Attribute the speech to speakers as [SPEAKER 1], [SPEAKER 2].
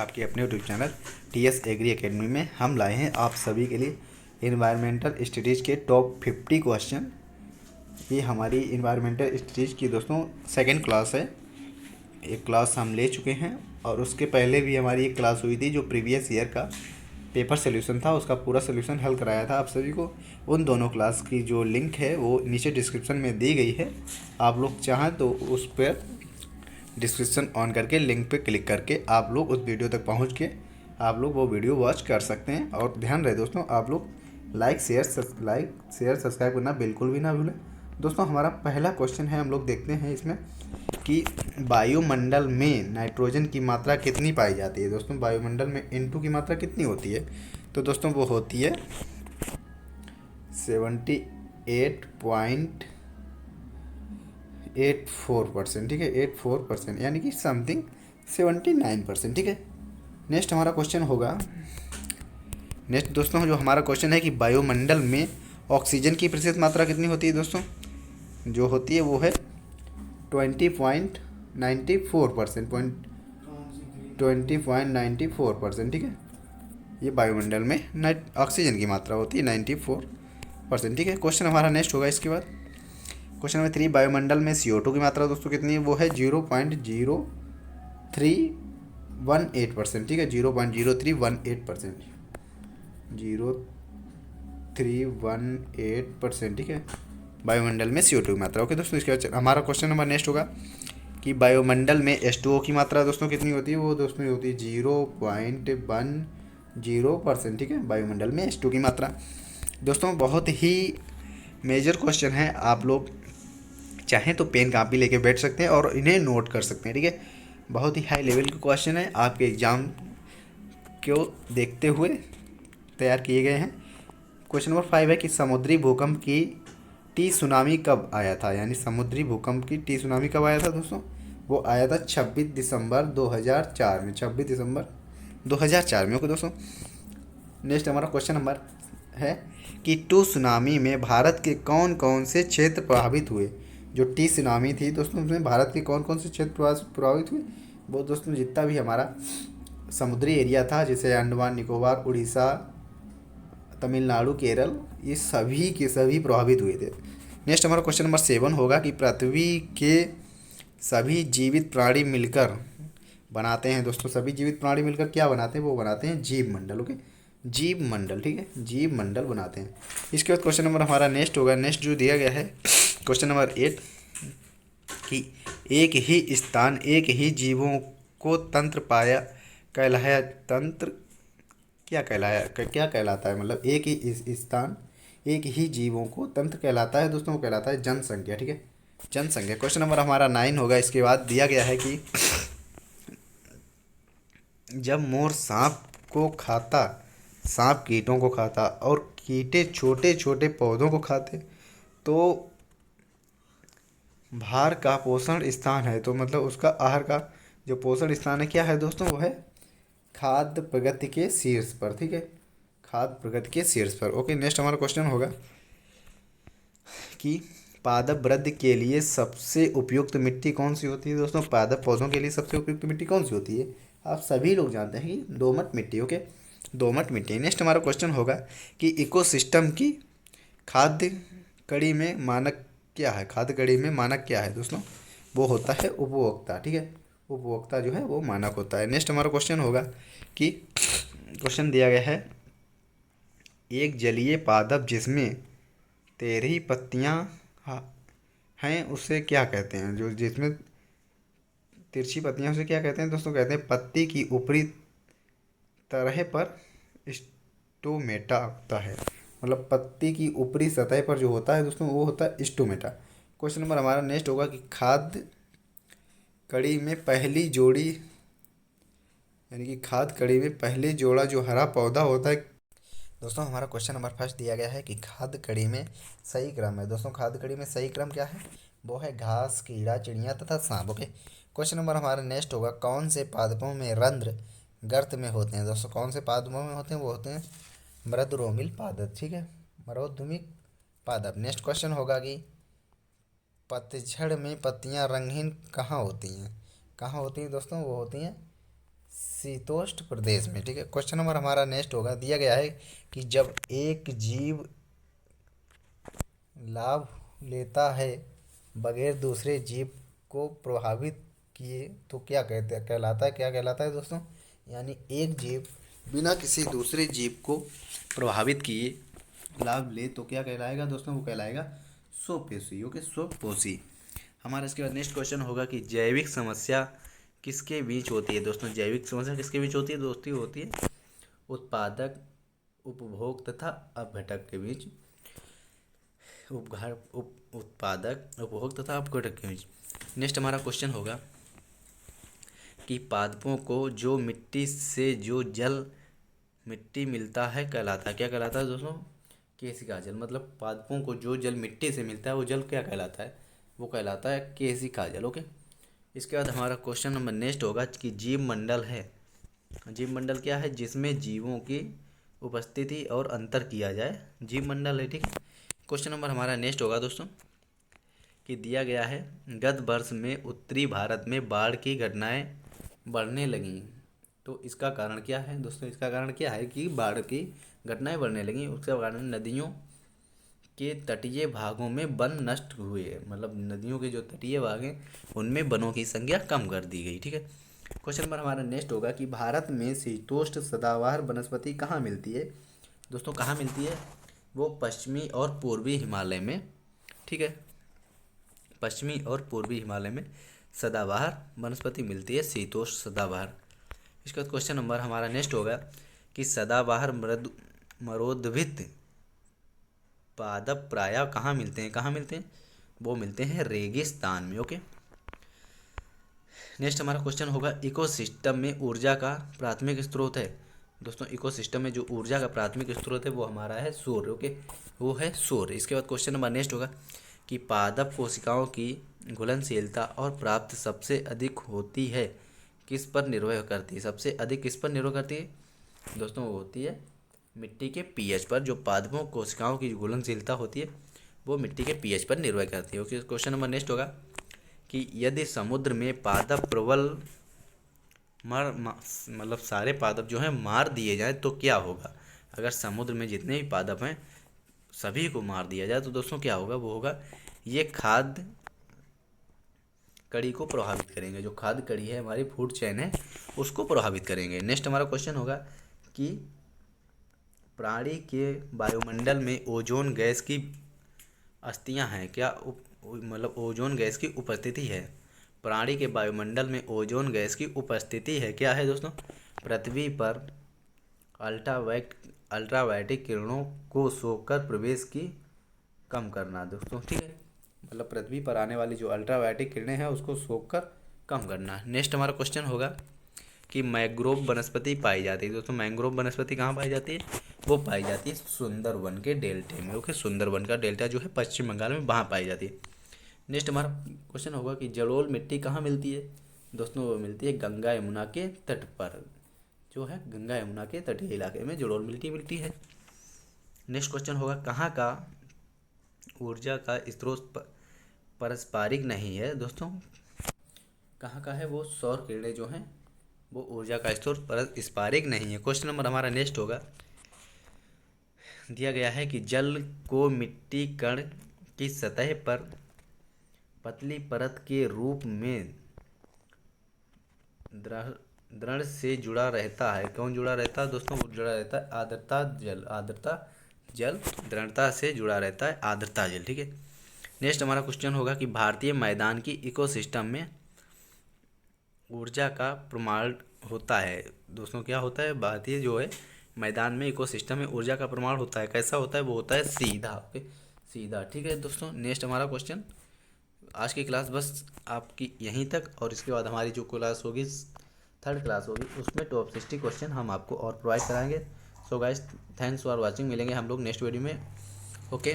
[SPEAKER 1] आपके अपने YouTube channel TS agri academy में हम लाए हैं आप सभी के लिए इन्वायरमेंटल स्टडीज़ के टॉप 50 क्वेश्चन। ये हमारी इन्वायरमेंटल स्टडीज़ की दोस्तों सेकंड क्लास है। एक क्लास हम ले चुके हैं और उसके पहले भी हमारी एक क्लास हुई थी जो प्रीवियस ईयर का पेपर सोल्यूशन था, उसका पूरा सोल्यूशन हल कराया था आप सभी को। उन दोनों क्लास की जो लिंक है वो नीचे डिस्क्रिप्शन में दी गई है। आप लोग चाहें तो उस पर डिस्क्रिप्शन ऑन करके लिंक पे क्लिक करके आप लोग उस वीडियो तक पहुंच के आप लोग वो वीडियो वॉच कर सकते हैं। और ध्यान रहे दोस्तों, आप लोग लाइक शेयर सब्सक्राइब करना बिल्कुल भी ना भूलें। दोस्तों हमारा पहला क्वेश्चन है, हम लोग देखते हैं इसमें कि वायुमंडल में नाइट्रोजन की मात्रा कितनी पाई जाती है। दोस्तों वायुमंडल में N2 की मात्रा कितनी होती है, तो दोस्तों वो होती है 78.84%। ठीक है, 84% यानी कि समथिंग 79%। ठीक है, नेक्स्ट हमारा क्वेश्चन होगा। नेक्स्ट दोस्तों जो हमारा क्वेश्चन है कि वायुमंडल में ऑक्सीजन की प्रतिशत मात्रा कितनी होती है। दोस्तों जो होती है वो है 20.94%। 20.94%। ठीक है, ये वायुमंडल में नाइट ऑक्सीजन की मात्रा होती है 94%। ठीक है, क्वेश्चन हमारा नेक्स्ट होगा इसके बाद। क्वेश्चन नंबर 3, वायुमंडल में CO2 की मात्रा दोस्तों कितनी है, वो है 0.0318%। ठीक है, 0.0318%। 0318%। ठीक है, वायुमंडल में CO2 की मात्रा। ओके दोस्तों, इसके बाद हमारा क्वेश्चन नंबर नेक्स्ट होगा कि वायुमंडल में H2O की मात्रा दोस्तों कितनी होती है, वो दोस्तों होती है 0.10%। ठीक है, वायुमंडल में H2O की मात्रा। दोस्तों बहुत ही मेजर क्वेश्चन है, आप लोग चाहें तो पेन कापी लेके बैठ सकते हैं और इन्हें नोट कर सकते हैं। ठीक है, बहुत ही हाई लेवल के क्वेश्चन है, आपके एग्ज़ाम को देखते हुए तैयार किए गए हैं। क्वेश्चन नंबर 5 है कि समुद्री भूकंप की टी सुनामी कब आया था, यानी समुद्री भूकंप की टी सुनामी कब आया था दोस्तों, वो आया था 26 दिसंबर 2004 में। 26 दिसंबर 2004 में। ओके दोस्तों, नेक्स्ट हमारा क्वेश्चन नंबर है कि टू सुनामी में भारत के कौन कौन से क्षेत्र प्रभावित हुए। जो टी सुनामी थी दोस्तों उसमें भारत के कौन कौन से क्षेत्र प्रभावित हुए, वो दोस्तों जितना भी हमारा समुद्री एरिया था, जैसे अंडमान निकोबार, उड़ीसा, तमिलनाडु, केरल, ये सभी के सभी प्रभावित हुए थे। नेक्स्ट हमारा क्वेश्चन नंबर 7 होगा कि पृथ्वी के सभी जीवित प्राणी मिलकर बनाते हैं। दोस्तों सभी जीवित प्राणी मिलकर क्या बनाते हैं, वो बनाते हैं जीव मंडल। ओके, जीव मंडल। ठीक है, जीव मंडल बनाते हैं। इसके बाद क्वेश्चन नंबर हमारा नेक्स्ट होगा। नेक्स्ट जो दिया गया है क्वेश्चन नंबर 8 कि एक ही स्थान एक ही जीवों को तंत्र पाया कहलाया। तंत्र क्या कहलाता है, मतलब एक ही स्थान एक ही जीवों को तंत्र कहलाता है दोस्तों, वो कहलाता है जनसंख्या। ठीक है, जनसंख्या। क्वेश्चन नंबर हमारा 9 होगा। इसके बाद दिया गया है कि जब मोर सांप को खाता, सांप कीटों को खाता और कीटे छोटे छोटे पौधों को खाते, तो भार का पोषण स्थान है, तो मतलब उसका आहार का जो पोषण स्थान है क्या है दोस्तों, वो है खाद्य प्रगति के शीर्ष पर। ठीक है, खाद्य प्रगति के शीर्ष पर। ओके, नेक्स्ट हमारा क्वेश्चन होगा कि पादप वृद्धि के लिए सबसे उपयुक्त मिट्टी कौन सी होती है। दोस्तों पादप पौधों के लिए सबसे उपयुक्त मिट्टी कौन सी होती है, आप सभी लोग जानते हैं कि दोमट मिट्टी। ओके, दोमट मिट्टी। नेक्स्ट हमारा क्वेश्चन होगा कि इकोसिस्टम की खाद्य कड़ी में मानक क्या है। खाद्य कड़ी में मानक क्या है दोस्तों, वो होता है उपभोक्ता। ठीक है, उपभोक्ता जो है वो मानक होता है। नेक्स्ट हमारा क्वेश्चन होगा कि क्वेश्चन दिया गया है एक जलीय पादप जिसमें 13 पत्तियां हैं उसे क्या कहते हैं। जो जिसमें तिरछी पत्तियां उसे क्या कहते हैं दोस्तों, कहते हैं पत्ती की ऊपरी तरह पर स्टोमेटा होता है। मतलब पत्ती की ऊपरी सतह पर जो होता है दोस्तों वो होता है स्टोमेटा। क्वेश्चन नंबर हमारा नेक्स्ट होगा कि खाद्य कड़ी में पहली जोड़ी, यानी कि खाद्य कड़ी में पहले जोड़ा जो हरा पौधा होता है। दोस्तों हमारा क्वेश्चन नंबर फर्स्ट दिया गया है कि खाद्य कड़ी में सही क्रम है। दोस्तों खाद्य कड़ी में सही क्रम क्या है, वो है घास, कीड़ा, चिड़िया तथा सांप। ओके, क्वेश्चन नंबर हमारा नेक्स्ट होगा कौन से पादपों में रंध्र गर्त में होते हैं। दोस्तों कौन से पादपों में होते हैं, वो होते हैं मृदुरोमिल पादप। ठीक है, मरोदमिक पादप। नेक्स्ट क्वेश्चन होगा कि पतझड़ में पत्तियां रंगहीन कहाँ होती हैं। कहाँ होती हैं दोस्तों, वो होती हैं शीतोष्ण प्रदेश में। ठीक है, क्वेश्चन नंबर हमारा नेक्स्ट होगा, दिया गया है कि जब एक जीव लाभ लेता है बगैर दूसरे जीव को प्रभावित किए तो क्या कहते हैं, कहलाता है, क्या कहलाता है दोस्तों। यानी एक जीव बिना किसी दूसरे जीव को प्रभावित किए लाभ ले तो क्या कहलाएगा दोस्तों, वो कहलाएगा स्वपोषी। ओके, स्वपोषी। हमारा इसके बाद नेक्स्ट क्वेश्चन होगा कि जैविक समस्या किसके बीच होती है दोस्तों। जैविक समस्या किसके बीच होती है दोस्तों, होती है उत्पादक, उपभोग तथा अपघटक के बीच। उत्पादक, उपभोग तथा अपघटक के बीच। नेक्स्ट हमारा क्वेश्चन होगा कि पादपों को जो मिट्टी से जो जल मिट्टी मिलता है कहलाता है, क्या कहलाता है दोस्तों, केशिका जल। मतलब पादपों को जो जल मिट्टी से मिलता है वो जल क्या कहलाता है, वो कहलाता है केशिका जल। ओके, इसके बाद हमारा क्वेश्चन नंबर नेक्स्ट होगा कि जीव मंडल है। जीव मंडल क्या है, जिसमें जीवों की उपस्थिति और अंतर किया जाए, जीव मंडल है। ठीक है, क्वेश्चन नंबर हमारा नेक्स्ट होगा दोस्तों कि दिया गया है गत वर्ष में उत्तरी भारत में बाढ़ की घटनाएं बढ़ने लगीं, तो इसका कारण क्या है दोस्तों। इसका कारण क्या है कि बाढ़ की घटनाएं बढ़ने लगीं, उसके कारण नदियों के तटीय भागों में वन नष्ट हुए। मतलब नदियों के जो तटीय भाग हैं उनमें वनों की संख्या कम कर दी गई। ठीक है, क्वेश्चन नंबर हमारा नेक्स्ट होगा कि भारत में शीतोष्ण सदाबहार वनस्पति कहाँ मिलती है दोस्तों, कहाँ मिलती है, वो पश्चिमी और पूर्वी हिमालय में। ठीक है, पश्चिमी और पूर्वी हिमालय में सदाबहार वनस्पति मिलती है, शीतोष्ण सदाबहार। इसके बाद क्वेश्चन नंबर हमारा नेक्स्ट होगा कि सदाबहार मरोद्भिद पादप प्रायः कहाँ मिलते हैं, कहाँ मिलते हैं, वो मिलते हैं रेगिस्तान में। ओके, नेक्स्ट हमारा क्वेश्चन होगा इकोसिस्टम में ऊर्जा का प्राथमिक स्रोत है दोस्तों। इकोसिस्टम में जो ऊर्जा का प्राथमिक स्रोत है वो हमारा है सूर्य। ओके, वो है सूर्य। इसके बाद क्वेश्चन नंबर नेक्स्ट होगा कि पादप कोशिकाओं की घुलनशीलता और प्राप्त सबसे अधिक होती है किस पर निर्भर करती है, सबसे अधिक किस पर निर्भर करती है दोस्तों, वो होती है मिट्टी के पीएच पर। जो पादपों कोशिकाओं की घुलनशीलता होती है वो मिट्टी के पीएच पर निर्भर करती है। ओके, क्वेश्चन नंबर नेक्स्ट होगा कि यदि समुद्र में पादप प्रबल मतलब सारे पादप जो हैं मार दिए जाएं तो क्या होगा। अगर समुद्र में जितने भी पादप हैं सभी को मार दिया जाए तो दोस्तों क्या होगा, वो होगा ये खाद्य कड़ी को प्रभावित करेंगे। जो खाद्य कड़ी है हमारी फूड चेन है उसको प्रभावित करेंगे। नेक्स्ट हमारा क्वेश्चन होगा कि प्राणी के वायुमंडल में ओजोन गैस की अस्थियां हैं क्या, मतलब ओजोन गैस की उपस्थिति है। प्राणी के वायुमंडल में ओजोन गैस की उपस्थिति है, क्या है दोस्तों, पृथ्वी पर अल्ट्रावायलेट किरणों को सोखकर प्रवेश की कम करना दोस्तों। ठीक है, मतलब पृथ्वी पर आने वाली जो अल्ट्रावायलेट किरणें हैं उसको सोखकर कम करना। नेक्स्ट हमारा क्वेश्चन होगा कि मैंग्रोव वनस्पति पाई जाती है दोस्तों। मैंग्रोव वनस्पति कहाँ पाई जाती है, वो पाई जाती है सुंदरवन के डेल्टे में। ओके, सुंदरवन का डेल्टा जो है पश्चिम बंगाल में वहाँ पाई जाती है। नेक्स्ट हमारा क्वेश्चन होगा कि जलोढ़ मिट्टी कहाँ मिलती है दोस्तों, वो मिलती है गंगा यमुना के तट पर। जो है गंगा यमुना के तटीय इलाके में जलोढ़ मिट्टी मिलती है। नेक्स्ट क्वेश्चन होगा कहाँ का ऊर्जा का स्रोत पारस्परिक नहीं है दोस्तों, कहाँ का है, वो सौर किरणें जो हैं वो ऊर्जा का स्रोत पारस्परिक नहीं है। क्वेश्चन नंबर हमारा नेक्स्ट होगा, दिया गया है कि जल को मिट्टी कण की सतह पर पतली परत के रूप में दृढ़ से जुड़ा रहता है। कौन जुड़ा रहता है दोस्तों, वो जुड़ा रहता है आर्द्रता जल दृढ़ता से जुड़ा रहता है आर्द्रता जल। ठीक है, नेक्स्ट हमारा क्वेश्चन होगा कि भारतीय मैदान की इकोसिस्टम में ऊर्जा का प्रमाण होता है दोस्तों, क्या होता है, भारतीय जो है मैदान में इकोसिस्टम में ऊर्जा का प्रमाण होता है, कैसा होता है, वो होता है सीधा। ओके, सीधा। ठीक है दोस्तों, नेक्स्ट हमारा क्वेश्चन, आज की क्लास बस आपकी यहीं तक, और इसके बाद हमारी जो क्लास होगी थर्ड क्लास होगी उसमें टॉप 60 क्वेश्चन हम आपको और प्रोवाइड कराएंगे। So guys, thanks for watching. मिलेंगे हम लोग नेक्स्ट वीडियो में। ओके।